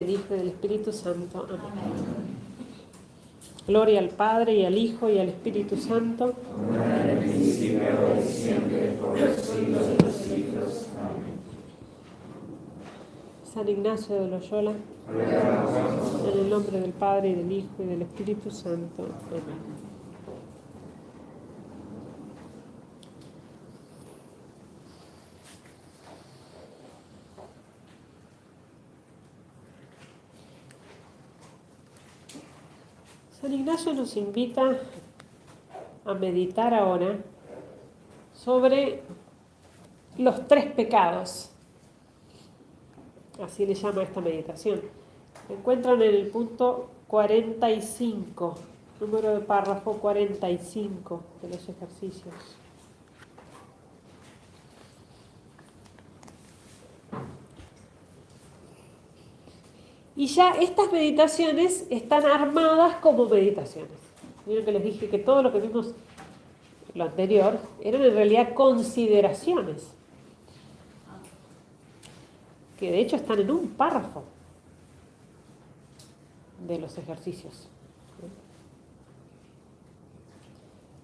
Del Hijo y del Espíritu Santo. Amén. Gloria al Padre, y al Hijo, y al Espíritu Santo. Como era en el principio, ahora y siempre, por los siglos de los siglos. Amén. San Ignacio de Loyola, Alabamos. en el nombre del Padre, y del Hijo, y del Espíritu Santo. Amén. San Ignacio nos invita a meditar ahora sobre los 3 pecados. Así le llama esta meditación. Se encuentran en el punto 45, número de párrafo 45 de los ejercicios. Y ya estas meditaciones están armadas como meditaciones. Miren que les dije que todo lo que vimos lo anterior eran en realidad consideraciones, que de hecho están en un párrafo de los ejercicios,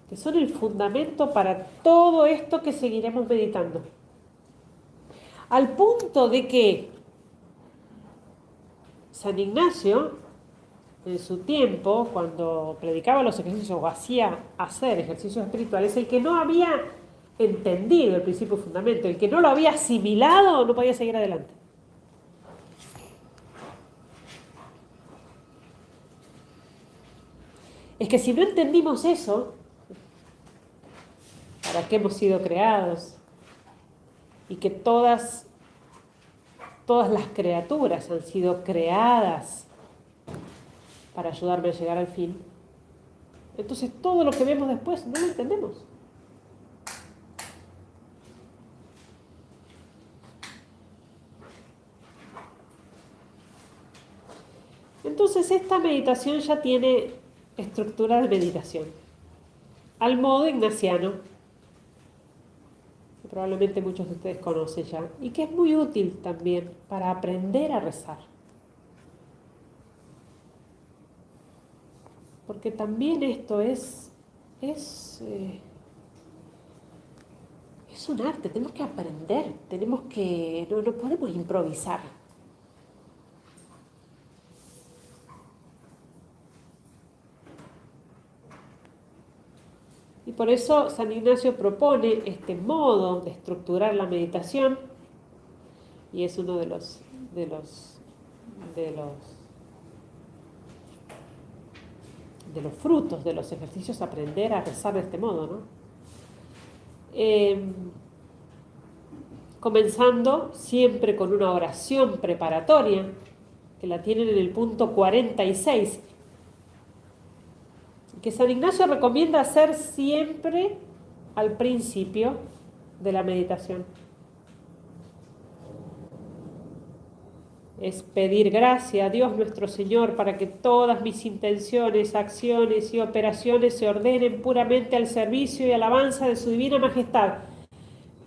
que son el fundamento para todo esto que seguiremos meditando. Al punto de que San Ignacio, en su tiempo, cuando predicaba los ejercicios o hacía hacer ejercicios espirituales, el que no había entendido el principio fundamento, el que no lo había asimilado, no podía seguir adelante. Es que si no entendimos eso, para qué hemos sido creados, y que todas las criaturas han sido creadas para ayudarme a llegar al fin, entonces todo lo que vemos después no lo entendemos. Entonces esta meditación ya tiene estructura de meditación, al modo ignaciano, que probablemente muchos de ustedes conocen ya, y que es muy útil también para aprender a rezar. Porque también esto es un arte, tenemos que aprender, no podemos improvisar. Y por eso San Ignacio propone este modo de estructurar la meditación, y es uno de los frutos de los ejercicios, aprender a rezar de este modo, ¿no? Comenzando siempre con una oración preparatoria, que la tienen en el punto 46, que San Ignacio recomienda hacer siempre al principio de la meditación. Es pedir gracia a Dios nuestro Señor para que todas mis intenciones, acciones y operaciones se ordenen puramente al servicio y alabanza de su divina majestad.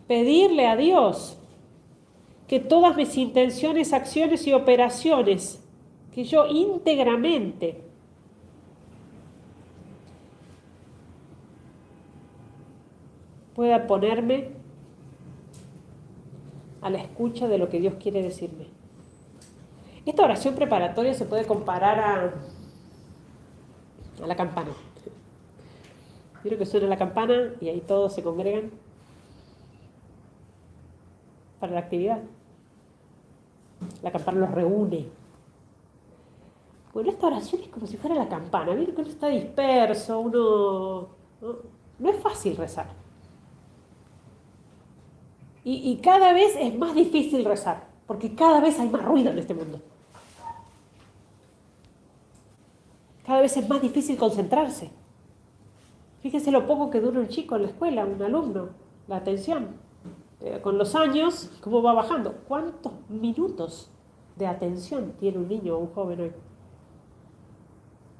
Pedirle a Dios que todas mis intenciones, acciones y operaciones, que yo íntegramente pueda ponerme a la escucha de lo que Dios quiere decirme. Esta oración preparatoria se puede comparar a la campana. Quiero que suene la campana y ahí todos se congregan para la actividad. La campana los reúne. Bueno, esta oración es como si fuera la campana. Miren que uno está disperso, no es fácil rezar. Y cada vez es más difícil rezar, porque cada vez hay más ruido en este mundo. Cada vez es más difícil concentrarse. Fíjense lo poco que dura un chico en la escuela, un alumno, la atención. Con los años, ¿cómo va bajando? ¿Cuántos minutos de atención tiene un niño o un joven hoy?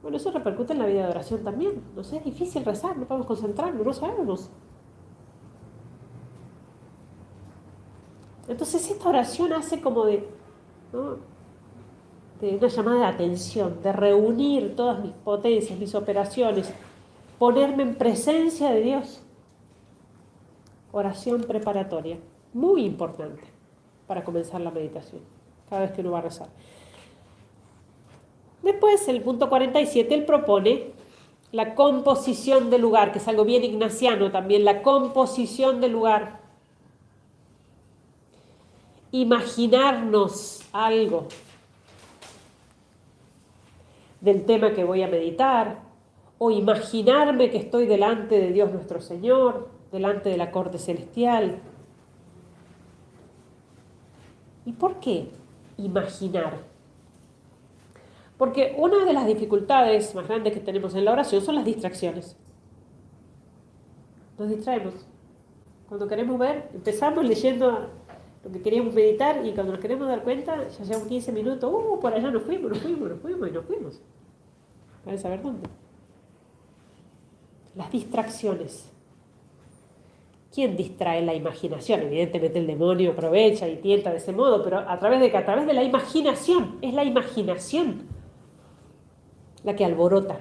Bueno, eso repercute en la vida de oración también. No sé, es difícil rezar, no podemos concentrarnos, no sabemos. Entonces esta oración hace como de, ¿no?, de una llamada de atención, de reunir todas mis potencias, mis operaciones, ponerme en presencia de Dios. Oración preparatoria, muy importante para comenzar la meditación, cada vez que uno va a rezar. Después, el punto 47, él propone la composición del lugar, que es algo bien ignaciano también, la composición del lugar. Imaginarnos algo del tema que voy a meditar, o imaginarme que estoy delante de Dios nuestro Señor, delante de la corte celestial. ¿Y por qué imaginar? Porque una de las dificultades más grandes que tenemos en la oración son las distracciones. Nos distraemos. Cuando queremos ver, empezamos leyendo lo que queríamos meditar y cuando nos queremos dar cuenta, ya llevamos 15 minutos, por allá nos fuimos y nos fuimos. Para saber dónde. Las distracciones. ¿Quién distrae la imaginación? Evidentemente el demonio aprovecha y tienta de ese modo, pero a través de la imaginación. Es la imaginación la que alborota.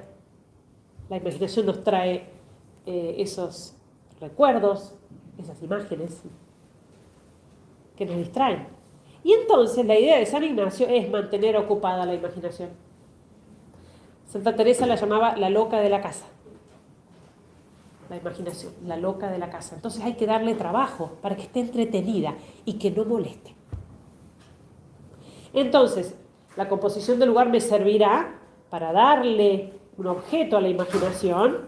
La imaginación nos trae esos recuerdos, esas imágenes que nos distraen. Y entonces la idea de San Ignacio es mantener ocupada la imaginación. Santa Teresa la llamaba la loca de la casa. La imaginación, la loca de la casa. Entonces hay que darle trabajo para que esté entretenida y que no moleste. Entonces, la composición del lugar me servirá para darle un objeto a la imaginación.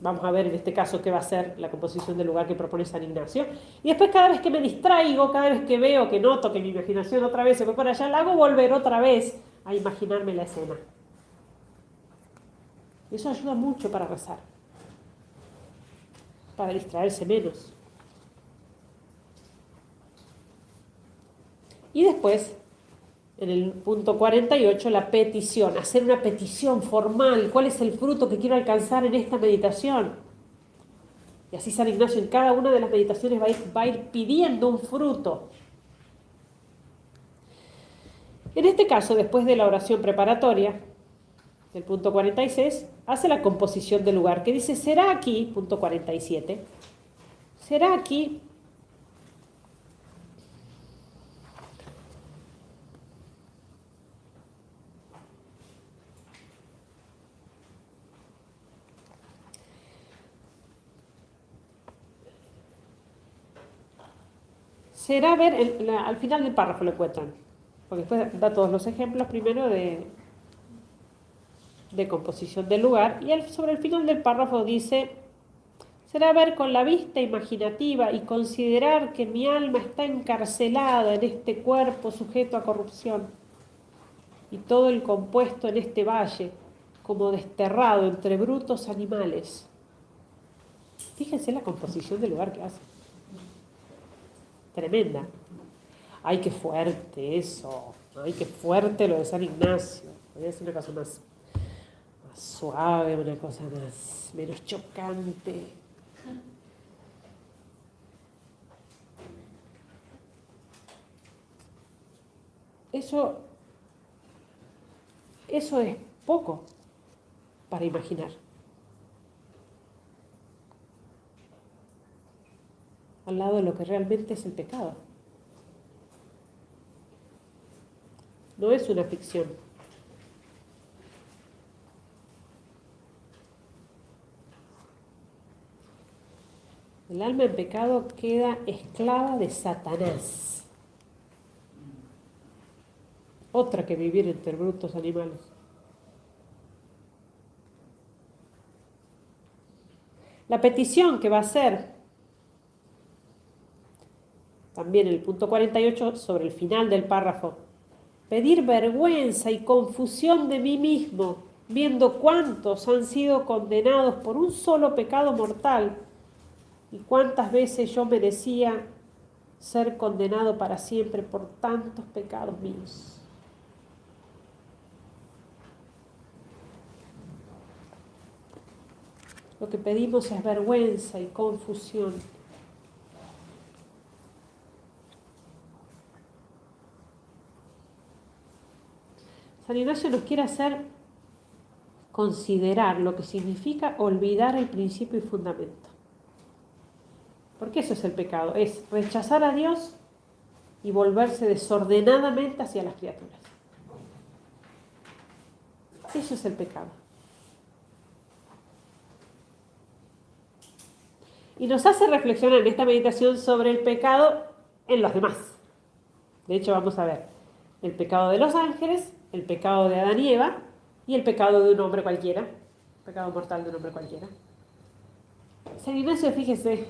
Vamos a ver en este caso qué va a ser la composición del lugar que propone San Ignacio. Y después cada vez que me distraigo, cada vez que veo, que noto que mi imaginación otra vez se fue por allá, la hago volver otra vez a imaginarme la escena. Eso ayuda mucho para rezar, para distraerse menos. Y después, en el punto 48, la petición, hacer una petición formal. ¿Cuál es el fruto que quiero alcanzar en esta meditación? Y así San Ignacio en cada una de las meditaciones va a ir pidiendo un fruto. En este caso, después de la oración preparatoria, del punto 46, hace la composición del lugar, que dice, será aquí, punto 47, será aquí será ver, al final del párrafo lo encuentran, porque después da todos los ejemplos primero de composición del lugar, y sobre el final del párrafo dice, será ver con la vista imaginativa y considerar que mi alma está encarcelada en este cuerpo sujeto a corrupción, y todo el compuesto en este valle, como desterrado entre brutos animales. Fíjense la composición del lugar que hace. Tremenda. Ay, qué fuerte eso. Ay, qué fuerte lo de San Ignacio. Podría ser una cosa más suave, una cosa menos chocante. Eso es poco para imaginar. Al lado de lo que realmente es el pecado. No es una ficción. El alma en pecado queda esclava de Satanás. Otra que vivir entre brutos animales. La petición que va a hacer, también el punto 48, sobre el final del párrafo, pedir vergüenza y confusión de mí mismo, viendo cuántos han sido condenados por un solo pecado mortal y cuántas veces yo merecía ser condenado para siempre por tantos pecados míos. Lo que pedimos es vergüenza y confusión. San San Ignacio nos quiere hacer considerar lo que significa olvidar el principio y fundamento. Porque eso es el pecado, es rechazar a Dios y volverse desordenadamente hacia las criaturas. Eso es el pecado. Y nos hace reflexionar en esta meditación sobre el pecado en los demás. De hecho, vamos a ver el pecado de los ángeles, el pecado de Adán y Eva y el pecado de un hombre cualquiera, el pecado mortal de un hombre cualquiera. San Ignacio, fíjese,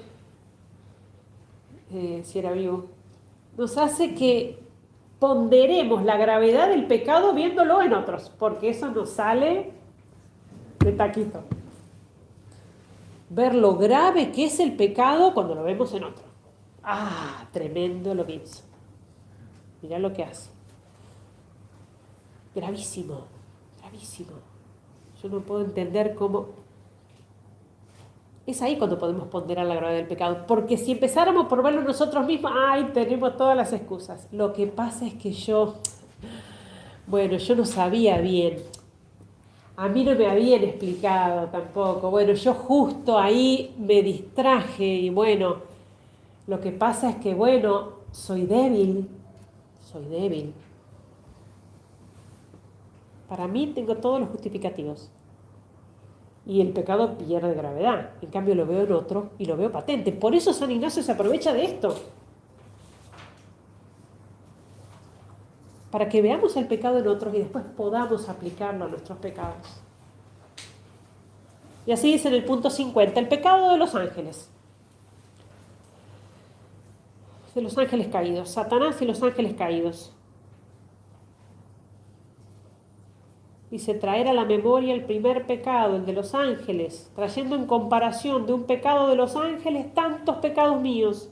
si era vivo, nos hace que ponderemos la gravedad del pecado viéndolo en otros, porque eso nos sale de taquito. Ver lo grave que es el pecado cuando lo vemos en otro. ¡Ah! Tremendo lo que hizo. Mirá lo que hace. Gravísimo, gravísimo. Yo no puedo entender cómo... Es ahí cuando podemos ponderar la gravedad del pecado. Porque si empezáramos por verlo nosotros mismos, ¡ay! Tenemos todas las excusas. Lo que pasa es que yo no sabía bien. A mí no me habían explicado tampoco. Bueno, yo justo ahí me distraje y bueno, lo que pasa es que soy débil. Para mí tengo todos los justificativos. Y el pecado pierde gravedad. En cambio lo veo en otro y lo veo patente. Por eso San Ignacio se aprovecha de esto. Para que veamos el pecado en otros y después podamos aplicarlo a nuestros pecados. Y así dice en el punto 50, el pecado de los ángeles. De los ángeles caídos. Satanás y los ángeles caídos. Dice, traer a la memoria el primer pecado, el de los ángeles, trayendo en comparación de un pecado de los ángeles tantos pecados míos,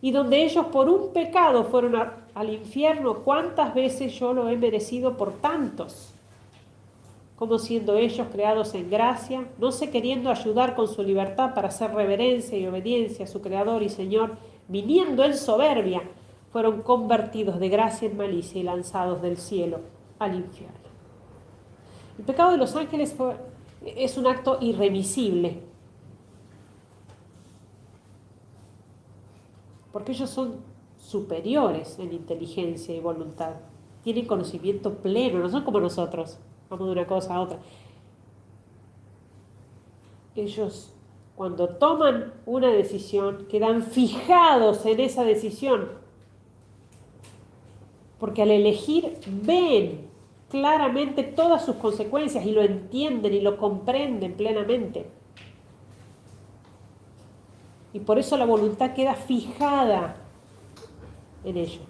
y donde ellos por un pecado fueron al infierno, ¿cuántas veces yo lo he merecido por tantos? Como siendo ellos creados en gracia, no se queriendo ayudar con su libertad para hacer reverencia y obediencia a su Creador y Señor, viniendo en soberbia, fueron convertidos de gracia en malicia y lanzados del cielo al infierno. El pecado de los ángeles es un acto irremisible, porque ellos son superiores en inteligencia y voluntad, tienen conocimiento pleno, no son como nosotros, vamos de una cosa a otra. Ellos, cuando toman una decisión, quedan fijados en esa decisión, porque al elegir ven claramente todas sus consecuencias y lo entienden y lo comprenden plenamente. Y por eso la voluntad queda fijada en ello.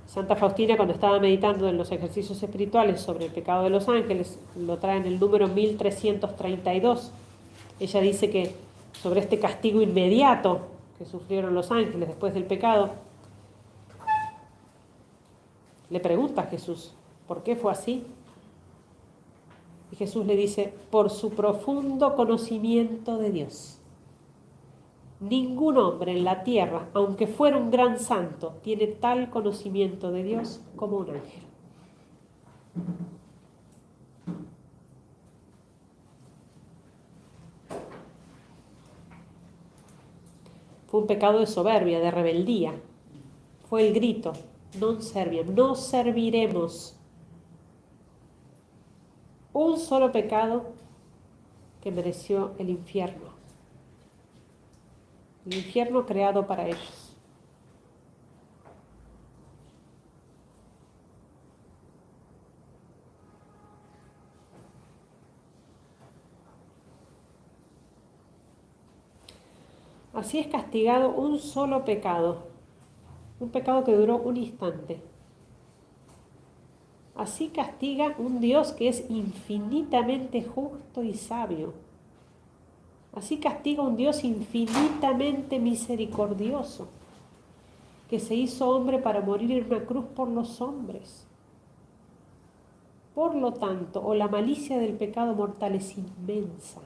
Santa Faustina, cuando estaba meditando en los ejercicios espirituales sobre el pecado de los ángeles, lo trae en el número 1332. Ella dice que sobre este castigo inmediato que sufrieron los ángeles después del pecado, le pregunta a Jesús, ¿por qué fue así? Y Jesús le dice, por su profundo conocimiento de Dios. Ningún hombre en la tierra, aunque fuera un gran santo, tiene tal conocimiento de Dios como un ángel. Fue un pecado de soberbia, de rebeldía. Fue el grito, non serviam, no serviremos. Un solo pecado que mereció el infierno. El infierno creado para ellos. Así es castigado un solo pecado, un pecado que duró un instante. Así castiga un Dios que es infinitamente justo y sabio. Así castiga un Dios infinitamente misericordioso, que se hizo hombre para morir en una cruz por los hombres. Por lo tanto, la malicia del pecado mortal es inmensa,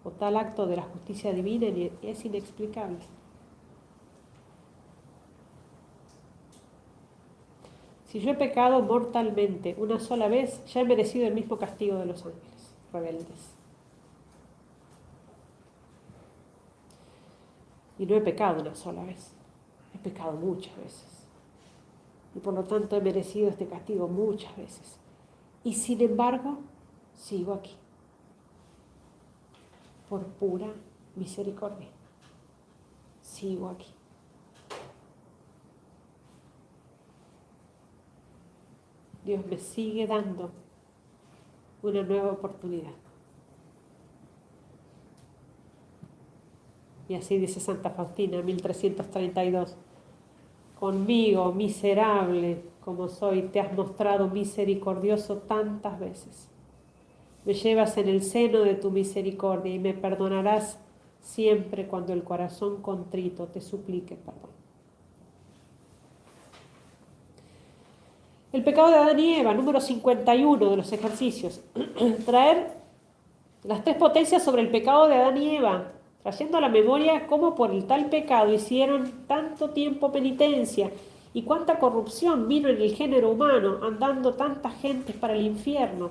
o tal acto de la justicia divina es inexplicable. Si yo he pecado mortalmente una sola vez, ya he merecido el mismo castigo de los ángeles rebeldes. Y no he pecado una sola vez, he pecado muchas veces. Y por lo tanto he merecido este castigo muchas veces. Y sin embargo, sigo aquí, por pura misericordia. Sigo aquí. Dios me sigue dando una nueva oportunidad. Y así dice Santa Faustina, 1332. Conmigo, miserable como soy, te has mostrado misericordioso tantas veces. Me llevas en el seno de tu misericordia y me perdonarás siempre cuando el corazón contrito te suplique perdón. El pecado de Adán y Eva, número 51 de los ejercicios. Traer las tres potencias sobre el pecado de Adán y Eva, trayendo a la memoria cómo por el tal pecado hicieron tanto tiempo penitencia y cuánta corrupción vino en el género humano, andando tanta gente para el infierno.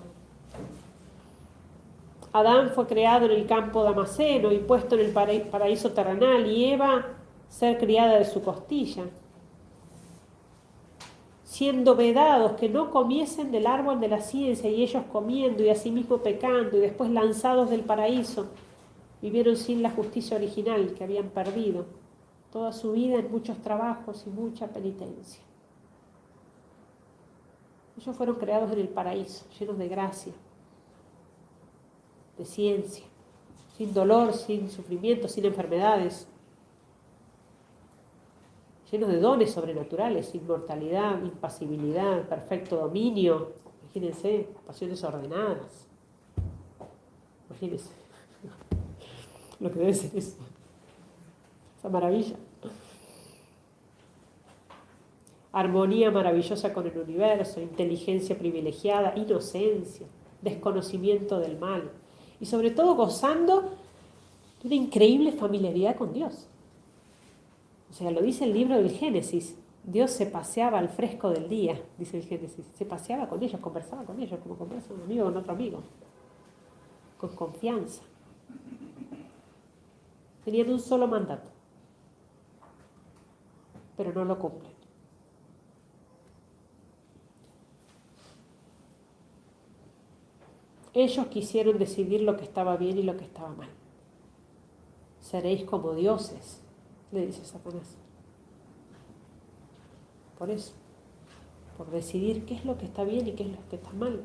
Adán fue creado en el campo damasceno y puesto en el paraíso terrenal, y Eva ser criada de su costilla, siendo vedados que no comiesen del árbol de la ciencia, y ellos comiendo y asimismo pecando, y después lanzados del paraíso, vivieron sin la justicia original que habían perdido toda su vida en muchos trabajos y mucha penitencia. Ellos fueron creados en el paraíso, llenos de gracia, de ciencia, sin dolor, sin sufrimiento, sin enfermedades, llenos de dones sobrenaturales, inmortalidad, impasibilidad, perfecto dominio. Imagínense, pasiones ordenadas. Imagínense lo que debe ser eso, esa maravilla. Armonía maravillosa con el universo, inteligencia privilegiada, inocencia, desconocimiento del mal y sobre todo gozando de una increíble familiaridad con Dios. O sea, lo dice el libro del Génesis. Dios se paseaba al fresco del día, dice el Génesis. Se paseaba con ellos, conversaba con ellos, como conversa un amigo con otro amigo. Con confianza. Tenían un solo mandato, pero no lo cumplen. Ellos quisieron decidir lo que estaba bien y lo que estaba mal. Seréis como dioses, le dice Satanás. Por eso, por decidir qué es lo que está bien y qué es lo que está mal.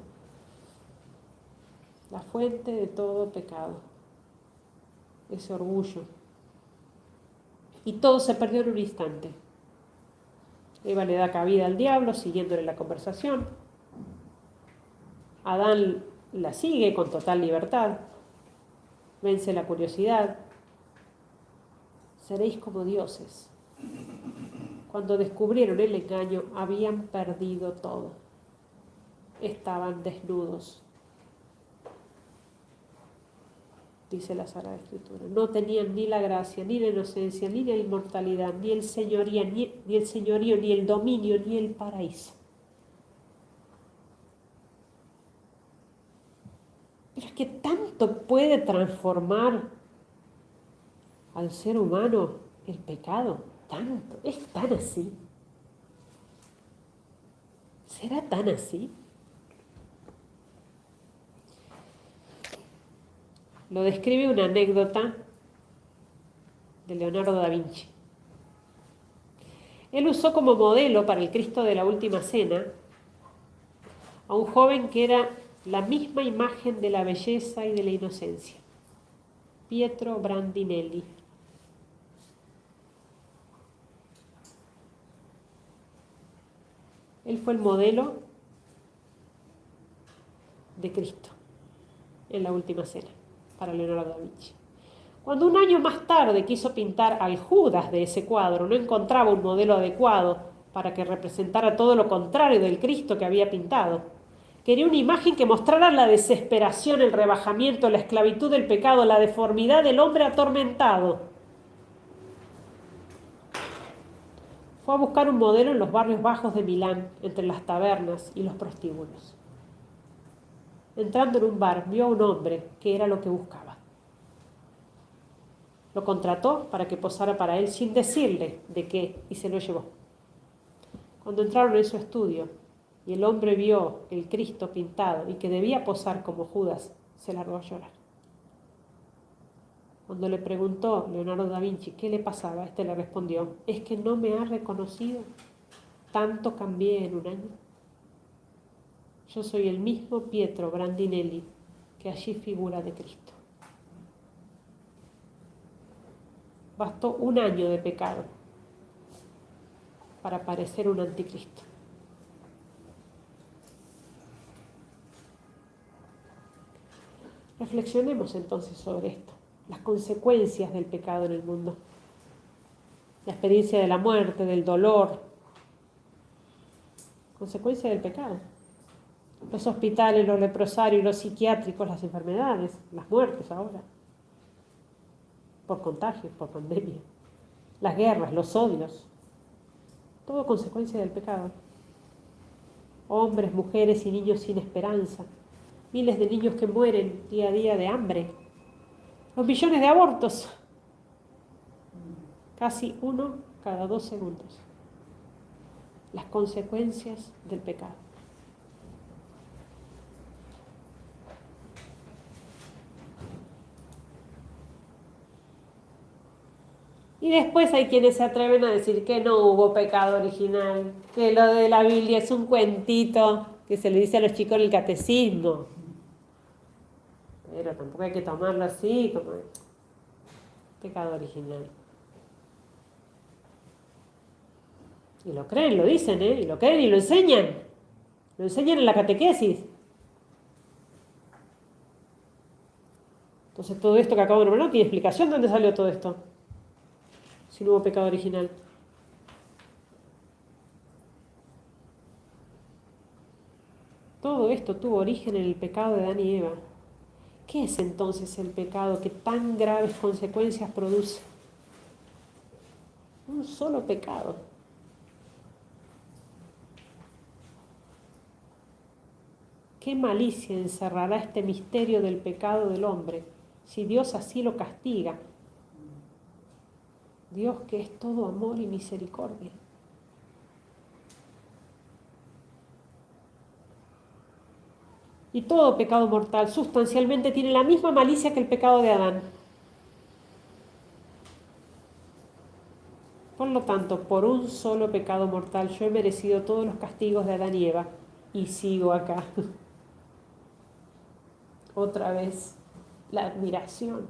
La fuente de todo pecado, ese orgullo. Y todo se perdió en un instante. Eva le da cabida al diablo, siguiéndole la conversación. Adán la sigue con total libertad. Vence la curiosidad. Seréis como dioses. Cuando descubrieron el engaño, habían perdido todo. Estaban desnudos, dice la Sagrada Escritura. No tenían ni la gracia, ni la inocencia, ni la inmortalidad, ni el señorío, ni el dominio, ni el paraíso. Pero es que tanto puede transformar al ser humano el pecado, tanto, es tan así. ¿Será tan así? Lo describe una anécdota de Leonardo da Vinci. Él usó como modelo para el Cristo de la Última Cena a un joven que era la misma imagen de la belleza y de la inocencia, Pietro Brandinelli. Él fue el modelo de Cristo en la Última Cena para Leonardo da Vinci. Cuando un año más tarde quiso pintar al Judas de ese cuadro, no encontraba un modelo adecuado para que representara todo lo contrario del Cristo que había pintado. Quería una imagen que mostrara la desesperación, el rebajamiento, la esclavitud del pecado, la deformidad del hombre atormentado. Fue a buscar un modelo en los barrios bajos de Milán, entre las tabernas y los prostíbulos. Entrando en un bar, vio a un hombre que era lo que buscaba. Lo contrató para que posara para él sin decirle de qué y se lo llevó. Cuando entraron en su estudio y el hombre vio el Cristo pintado y que debía posar como Judas, se largó a llorar. Cuando le preguntó Leonardo da Vinci qué le pasaba, este le respondió: es que no me ha reconocido, tanto cambié en un año. Yo soy el mismo Pietro Brandinelli que allí figura de Cristo. Bastó un año de pecado para parecer un anticristo. Reflexionemos entonces sobre esto, las consecuencias del pecado en el mundo, la experiencia de la muerte, del dolor, consecuencia del pecado. Los hospitales, los leprosarios, los psiquiátricos, las enfermedades, las muertes ahora, por contagios, por pandemia, las guerras, los odios, todo consecuencia del pecado. Hombres, mujeres y niños sin esperanza, miles de niños que mueren día a día de hambre, los millones de abortos, casi 1 cada 2 segundos. Las consecuencias del pecado. Y después hay quienes se atreven a decir que no hubo pecado original, que lo de la Biblia es un cuentito que se le dice a los chicos en el catecismo. Pero tampoco hay que tomarlo así como pecado original. Y lo creen, lo dicen, y lo creen y lo enseñan. Lo enseñan en la catequesis. Entonces todo esto que acabo de nombrar no tiene explicación de dónde salió todo esto. Si no hubo pecado original. Todo esto tuvo origen en el pecado de Adán y Eva. ¿Qué es entonces el pecado que tan graves consecuencias produce? Un solo pecado. ¿Qué malicia encerrará este misterio del pecado del hombre si Dios así lo castiga? Dios que es todo amor y misericordia. Y todo pecado mortal sustancialmente tiene la misma malicia que el pecado de Adán. Por lo tanto, por un solo pecado mortal yo he merecido todos los castigos de Adán y Eva y sigo acá. Otra vez, la admiración.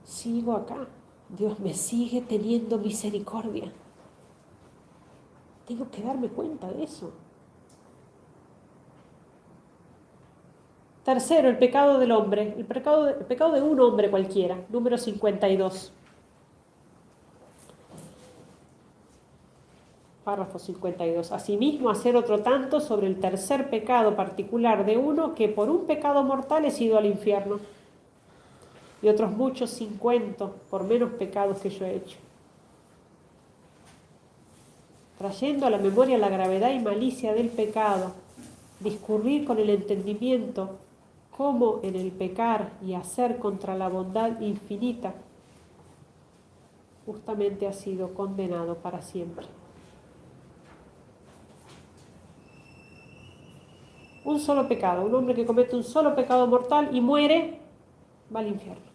Sigo acá. Dios me sigue teniendo misericordia. Tengo que darme cuenta de eso. Tercero, el pecado del hombre. El pecado de un hombre cualquiera. Número 52. Párrafo 52. Asimismo, hacer otro tanto sobre el tercer pecado particular de uno que por un pecado mortal he ido al infierno. Y otros muchos 50 por menos pecados que yo he hecho. Trayendo a la memoria la gravedad y malicia del pecado, discurrir con el entendimiento cómo en el pecar y hacer contra la bondad infinita, justamente ha sido condenado para siempre. Un solo pecado, un hombre que comete un solo pecado mortal y muere, va al infierno.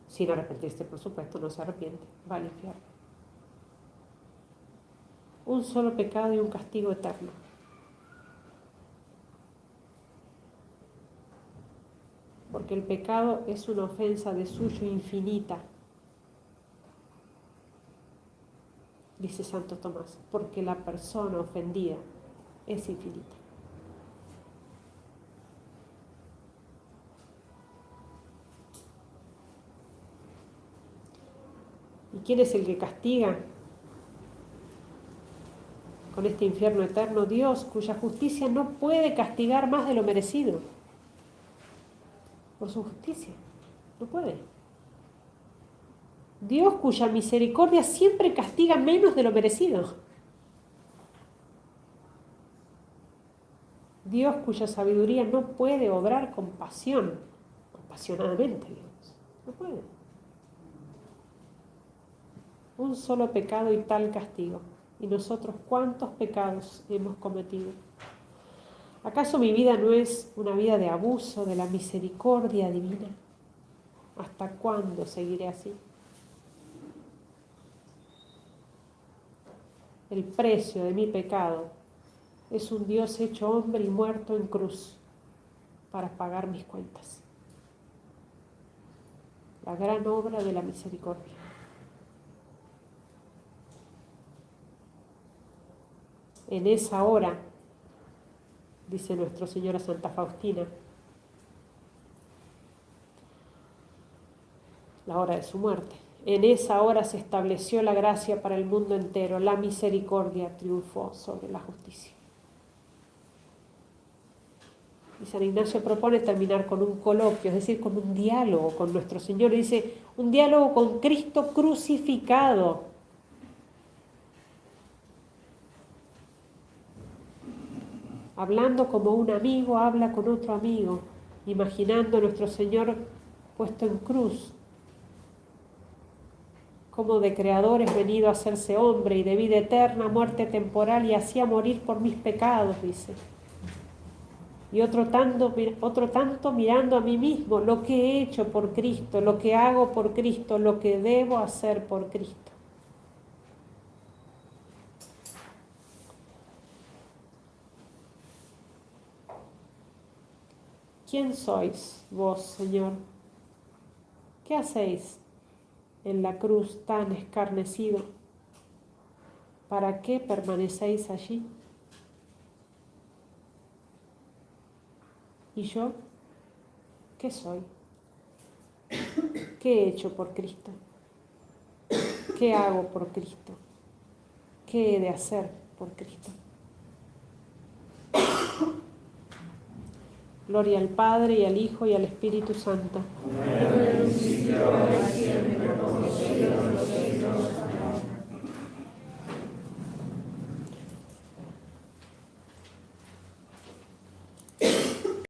Sin arrepentirse, por supuesto, no se arrepiente, va al infierno. Un solo pecado y un castigo eterno. Porque el pecado es una ofensa de suyo infinita, dice Santo Tomás, porque la persona ofendida es infinita. ¿Y quién es el que castiga con este infierno eterno? Dios, cuya justicia no puede castigar más de lo merecido. Por su justicia, no puede. Dios cuya misericordia siempre castiga menos de lo merecido. Dios cuya sabiduría no puede obrar con pasión, apasionadamente, digamos. No puede. Un solo pecado y tal castigo. ¿Y nosotros cuántos pecados hemos cometido? ¿Acaso mi vida no es una vida de abuso de la misericordia divina? ¿Hasta cuándo seguiré así? El precio de mi pecado es un Dios hecho hombre y muerto en cruz para pagar mis cuentas. La gran obra de la misericordia. En esa hora, dice nuestro Señor a Santa Faustina, la hora de su muerte, en esa hora se estableció la gracia para el mundo entero, la misericordia triunfó sobre la justicia. Y San Ignacio propone terminar con un coloquio, es decir, con un diálogo con nuestro Señor. Dice, un diálogo con Cristo crucificado. Hablando como un amigo habla con otro amigo, imaginando a nuestro Señor puesto en cruz, como de creador es venido a hacerse hombre y de vida eterna, muerte temporal y así a morir por mis pecados, dice. Y otro tanto mirando a mí mismo, lo que he hecho por Cristo, lo que hago por Cristo, lo que debo hacer por Cristo. ¿Quién sois vos, Señor? ¿Qué hacéis en la cruz tan escarnecido? ¿Para qué permanecéis allí? ¿Y yo? ¿Qué soy? ¿Qué he hecho por Cristo? ¿Qué hago por Cristo? ¿Qué he de hacer por Cristo? Gloria al Padre, y al Hijo, y al Espíritu Santo. Como era en el principio, ahora y siempre,